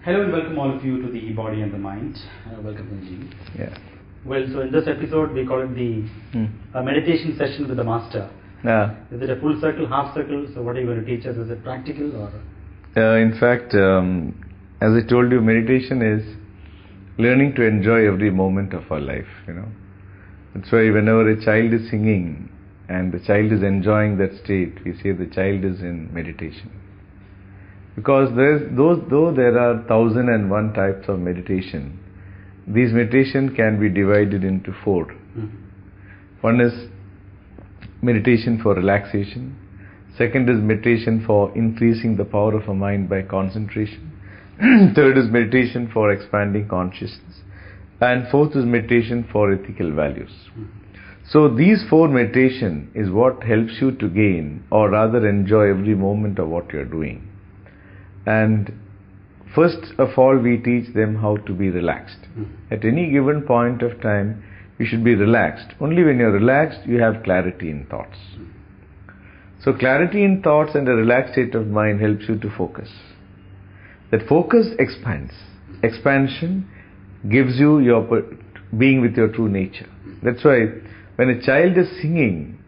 Hello and welcome all of you to the Body and the Mind. Welcome, Sanjeev. Yeah. Well, so in this episode we call it the meditation session with the master. Is it a full circle, half circle? So what are you going to teach us? Is it practical or? In fact, as I told you, meditation is learning to enjoy every moment of our life. That's why whenever a child is singing and the child is enjoying that state, we say the child is in meditation. Because though there are 1,001 types of meditation, these meditation can be divided into four. One is meditation for relaxation. Second is meditation for increasing the power of a mind by concentration. Third is meditation for expanding consciousness. And fourth is meditation for ethical values. So these four meditation is what helps you to gain or rather enjoy every moment of what you are doing. And first of all, we teach them how to be relaxed. At any given point of time, you should be relaxed. Only when you're relaxed, you have clarity in thoughts. So clarity in thoughts and a relaxed state of mind helps you to focus. That focus expands. Expansion gives you your being with your true nature. That's why when a child is singing,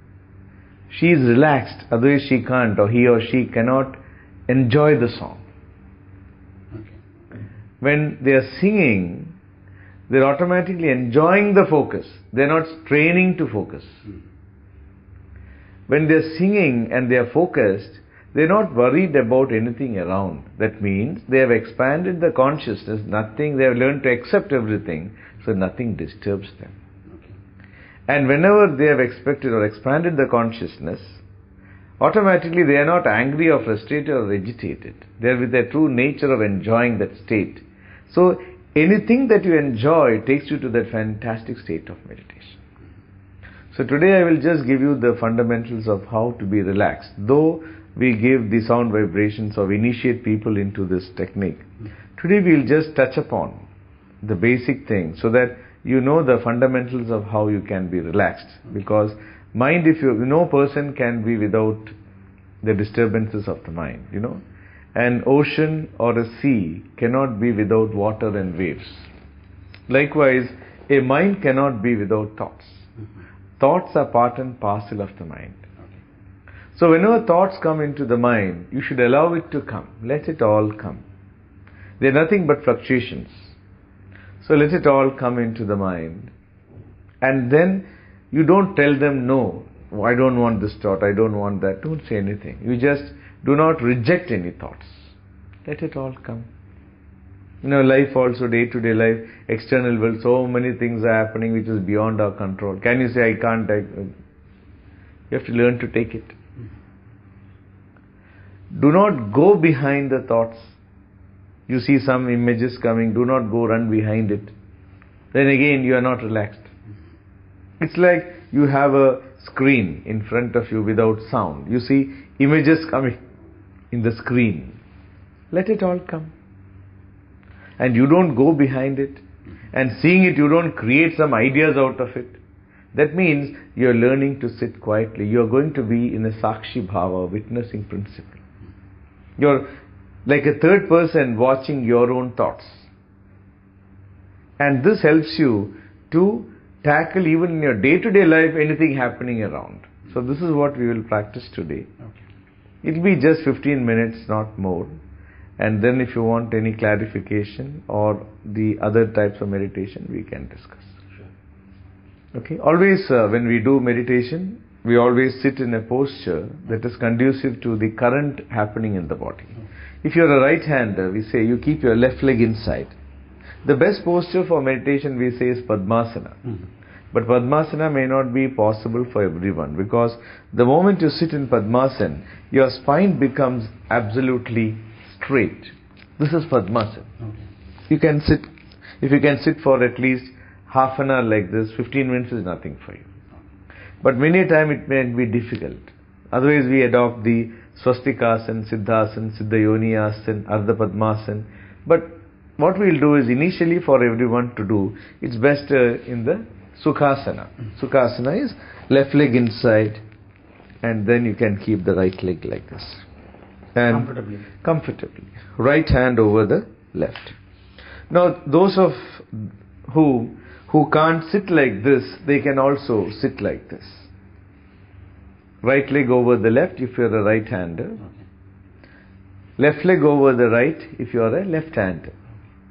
she is relaxed, otherwise she can't, or he or she cannot enjoy the song. When they are singing, they're automatically enjoying the focus. They're not straining to focus. When they're singing and they're focused, they're not worried about anything around. That means they have expanded the consciousness, they have learned to accept everything, so nothing disturbs them. And whenever they have expanded the consciousness, automatically they are not angry or frustrated or agitated. They are with their true nature of enjoying that state. So anything that you enjoy takes you to that fantastic state of meditation. So today I will just give you the fundamentals of how to be relaxed. Though we give the sound vibrations or initiate people into this technique, today we will just touch upon the basic things so that you know the fundamentals of how you can be relaxed. Because mind, no person can be without the disturbances of the mind, An ocean or a sea cannot be without water and waves. Likewise, a mind cannot be without thoughts. Thoughts are part and parcel of the mind. So whenever thoughts come into the mind, you should allow it to come. Let it all come. They are nothing but fluctuations. So let it all come into the mind. And then you don't tell them, no, I don't want this thought, I don't want that. Don't say anything. You just do not reject any thoughts. Let it all come. Life also, day-to-day life, external world, so many things are happening which is beyond our control. Can you say, I can't? You have to learn to take it. Do not go behind the thoughts. You see some images coming, do not go run behind it. Then again, you are not relaxed. It's like you have a screen in front of you without sound. You see images coming in the screen. Let it all come. And you don't go behind it. And seeing it, you don't create some ideas out of it. That means you're learning to sit quietly. You're going to be in a Sakshi Bhava, witnessing principle. You're like a third person watching your own thoughts. And this helps you to tackle even in your day-to-day life anything happening around. So this is what we will practice today. It will be just 15 minutes, not more. And then if you want any clarification or the other types of meditation, we can discuss. Okay. Always when we do meditation, we always sit in a posture that is conducive to the current happening in the body. If you're a right-hander, we say you keep your left leg inside. The best posture for meditation, we say, is Padmasana. But Padmasana may not be possible for everyone, because the moment you sit in Padmasana, your spine becomes absolutely straight. This is Padmasana. You can sit, if you can sit for at least half an hour like this, 15 minutes is nothing for you. But many a time it may be difficult. Otherwise we adopt the Swastikasana, Siddhasana, Siddhayoni-asana, Ardha Padmasana. But what we'll do is, initially for everyone to do, it's best in the Sukhasana. Sukhasana is left leg inside, and then you can keep the right leg like this. And comfortably. Right hand over the left. Now, those of who can't sit like this, they can also sit like this. Right leg over the left if you're a right-hander. Left leg over the right if you're a left-hander.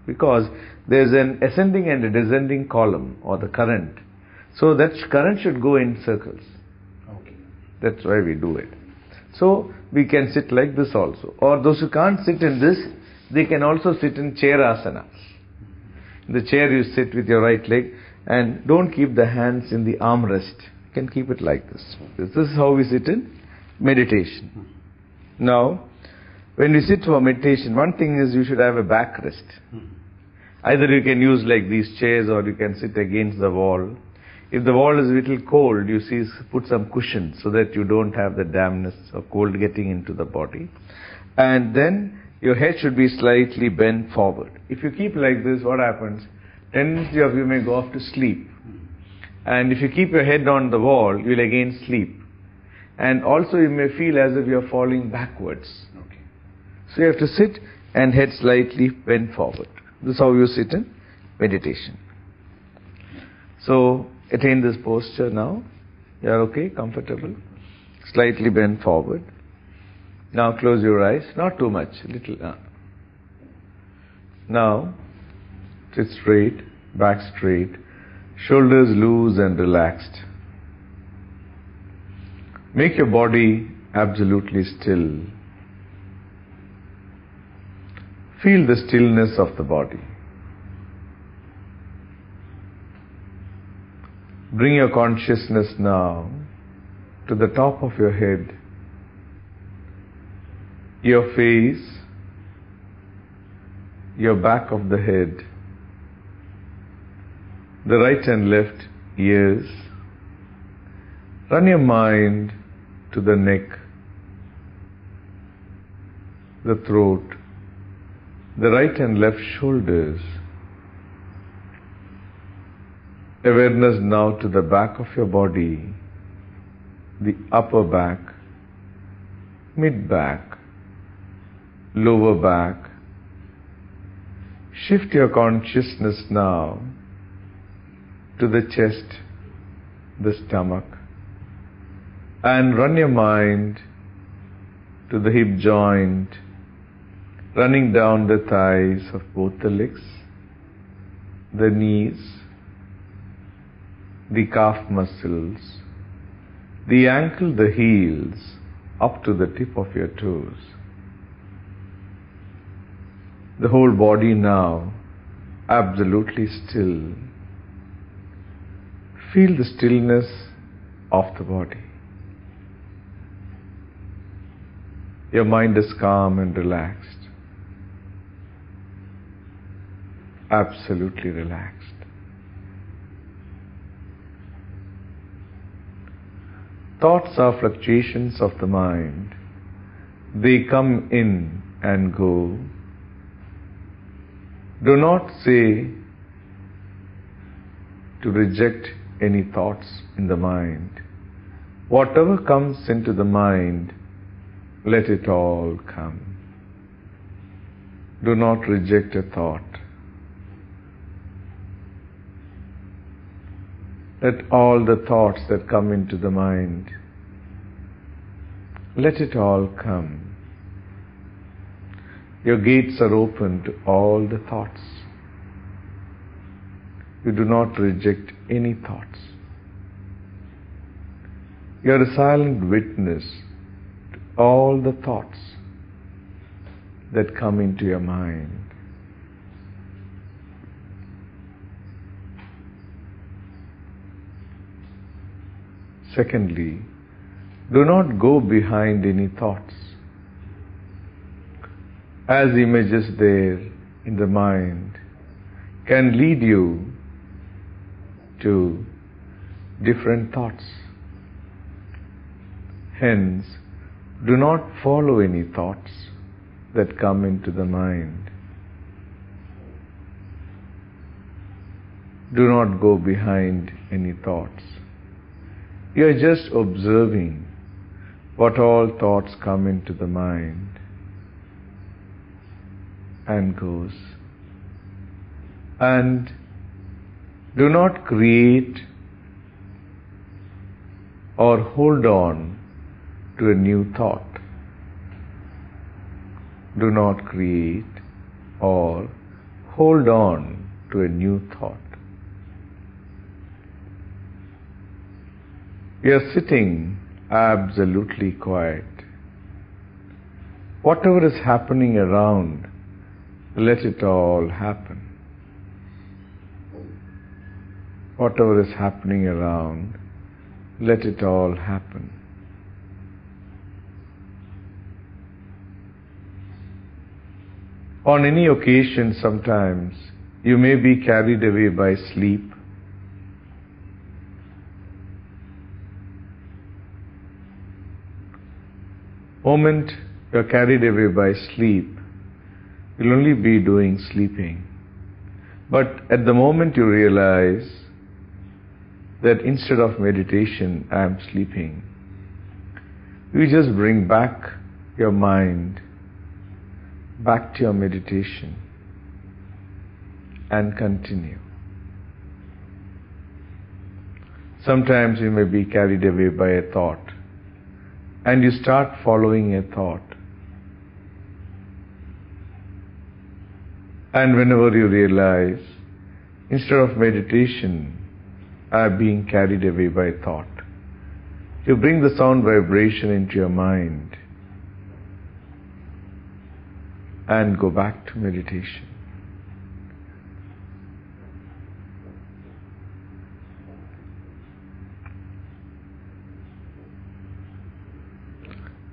Because there's an ascending and a descending column, or the current. So that current should go in circles. Okay. That's why we do it. So we can sit like this also. Or those who can't sit in this, they can also sit in chairasana. In the chair you sit with your right leg and don't keep the hands in the armrest. You can keep it like this. This is how we sit in meditation. Now, when we sit for meditation, one thing is you should have a backrest. Either you can use like these chairs or you can sit against the wall. If the wall is a little cold, you see, put some cushions so that you don't have the dampness or cold getting into the body. And then your head should be slightly bent forward. If you keep like this, what happens? Tendency of you may go off to sleep. And if you keep your head on the wall, you will again sleep. And also you may feel as if you are falling backwards. Okay. So you have to sit and head slightly bent forward. This is how you sit in meditation. So attain this posture now. You are okay, comfortable. Slightly bent forward. Now close your eyes. Not too much, little. Now sit straight, back straight, shoulders loose and relaxed. Make your body absolutely still. Feel the stillness of the body. Bring your consciousness now to the top of your head, your face, your back of the head, the right and left ears. Run your mind to the neck, the throat, the right and left shoulders. Awareness now to the back of your body, the upper back, mid back, lower back. Shift your consciousness now to the chest, the stomach, and run your mind to the hip joint, running down the thighs of both the legs, the knees, the calf muscles, the ankle, the heels, up to the tip of your toes. The whole body now absolutely still. Feel the stillness of the body. Your mind is calm and relaxed. Absolutely relaxed. Thoughts are fluctuations of the mind. They come in and go. Do not say to reject any thoughts in the mind. Whatever comes into the mind, let it all come. Do not reject a thought. Let all the thoughts that come into the mind, let it all come. Your gates are open to all the thoughts. You do not reject any thoughts. You are a silent witness to all the thoughts that come into your mind. Secondly, do not go behind any thoughts. As images there in the mind can lead you to different thoughts. Hence, do not follow any thoughts that come into the mind. Do not go behind any thoughts. You are just observing what all thoughts come into the mind and goes. And do not create or hold on to a new thought. Do not create or hold on to a new thought. You are sitting absolutely quiet. Whatever is happening around, let it all happen. Whatever is happening around, let it all happen. On any occasion, sometimes you may be carried away by sleep. Moment you are carried away by sleep, you'll only be doing sleeping. But at the moment you realize that instead of meditation, I am sleeping, you just bring back your mind back to your meditation and continue. Sometimes you may be carried away by a thought, and you start following a thought. And whenever you realize, instead of meditation, I am being carried away by thought, you bring the sound vibration into your mind and go back to meditation.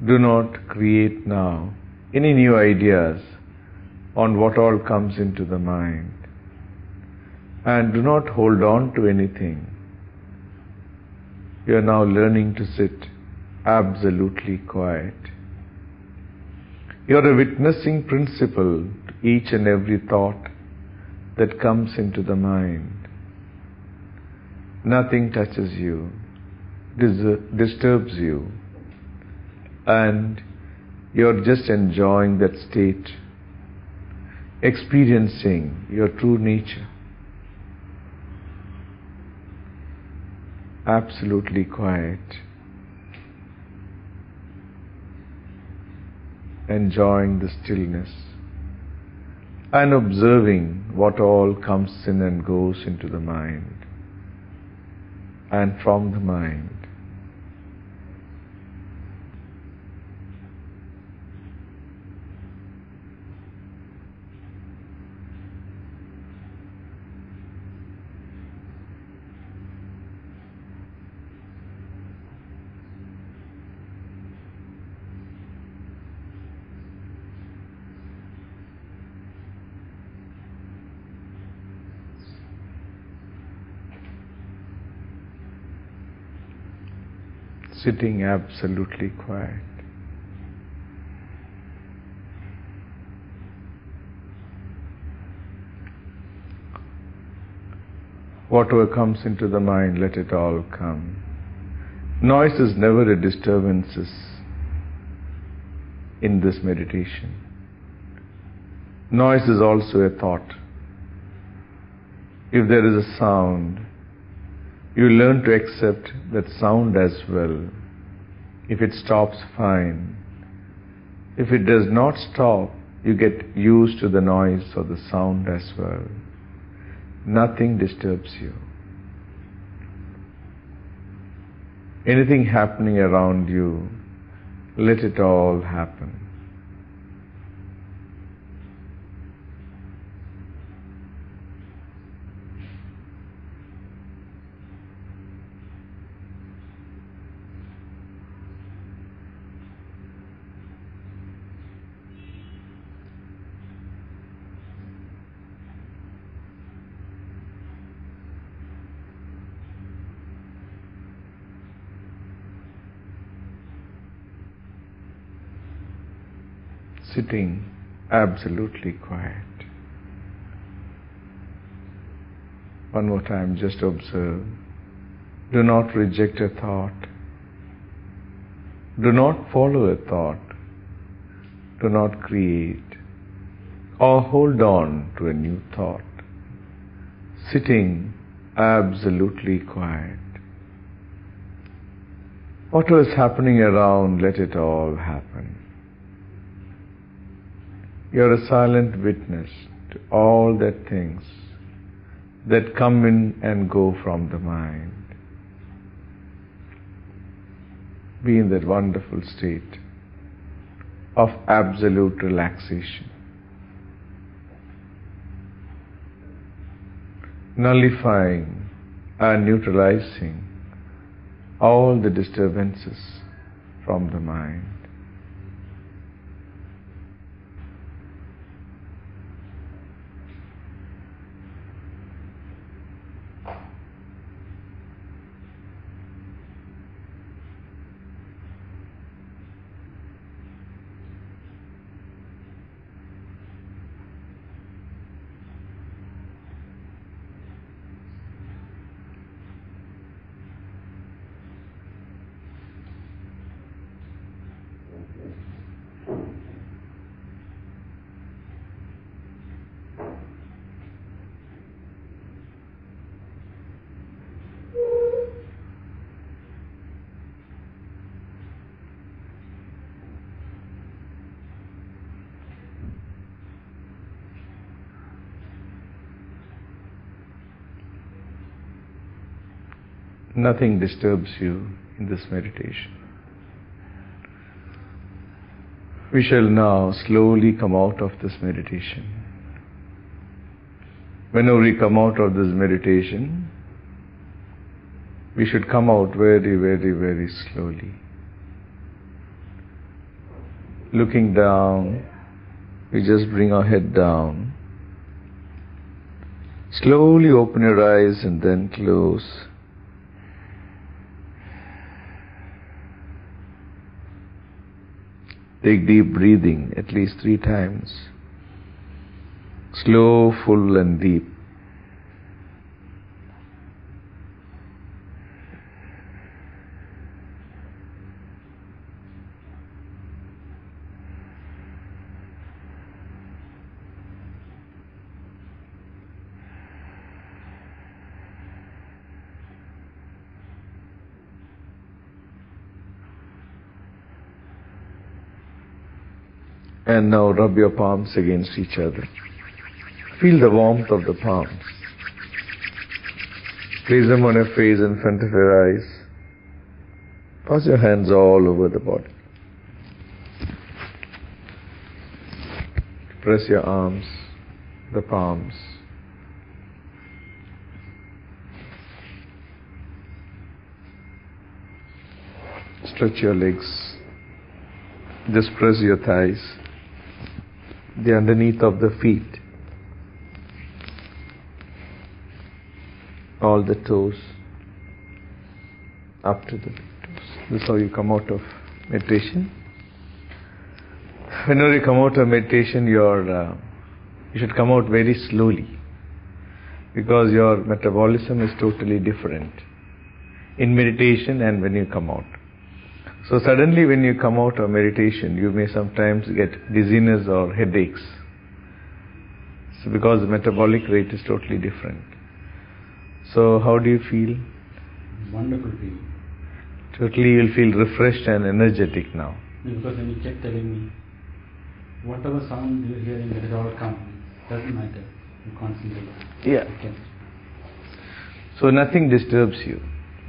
Do not create now any new ideas on what all comes into the mind. And do not hold on to anything. You are now learning to sit absolutely quiet. You are a witnessing principle to each and every thought that comes into the mind. Nothing touches you, disturbs you, and you are just enjoying that state, experiencing your true nature. Absolutely quiet, enjoying the stillness and observing what all comes in and goes into the mind and from the mind. Sitting absolutely quiet. Whatever comes into the mind, let it all come. Noise is never a disturbance in this meditation. Noise is also a thought. If there is a sound, you learn to accept that sound as well. If it stops, fine. If it does not stop, you get used to the noise or the sound as well. Nothing disturbs you. Anything happening around you, let it all happen. Sitting absolutely quiet. One more time, just observe. Do not reject a thought. Do not follow a thought. Do not create or hold on to a new thought. sitting absolutely quiet. Whatever is happening around, let it all happen. You are a silent witness to all the things that come in and go from the mind. Be in that wonderful state of absolute relaxation, nullifying and neutralizing all the disturbances from the mind. Nothing disturbs you in this meditation. We shall now slowly come out of this meditation. Whenever we come out of this meditation, we should come out very, very, very slowly. Looking down, we just bring our head down. Slowly open your eyes and then close. Take deep breathing at least 3 times. Slow, full and deep. And now rub your palms against each other. Feel the warmth of the palms. Place them on your face in front of your eyes. Pass your hands all over the body. Press your arms, the palms. Stretch your legs. Just press your thighs, the underneath of the feet, all the toes, up to the big toes. This is how you come out of meditation. Whenever you come out of meditation, you should come out very slowly, because your metabolism is totally different in meditation and when you come out. So suddenly when you come out of meditation, you may sometimes get dizziness or headaches. So because the metabolic rate is totally different. So how do you feel? Wonderful feeling. Totally you'll feel refreshed and energetic now. Because when you kept telling me, whatever sound you're hearing, let it all come. Doesn't matter. You concentrate. Yeah. Okay. So nothing disturbs you.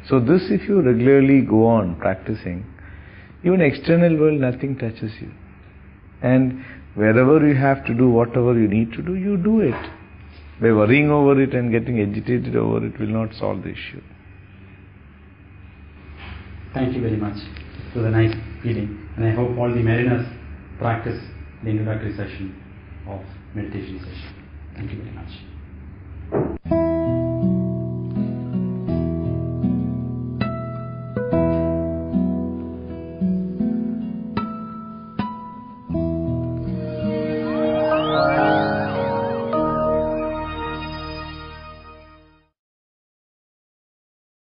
So this, if you regularly go on practicing, even external world, nothing touches you. And wherever you have to do whatever you need to do, you do it. By worrying over it and getting agitated over it will not solve the issue. Thank you very much. It was a nice feeling. And I hope all the mariners practice the introductory session of meditation session. Thank you very much.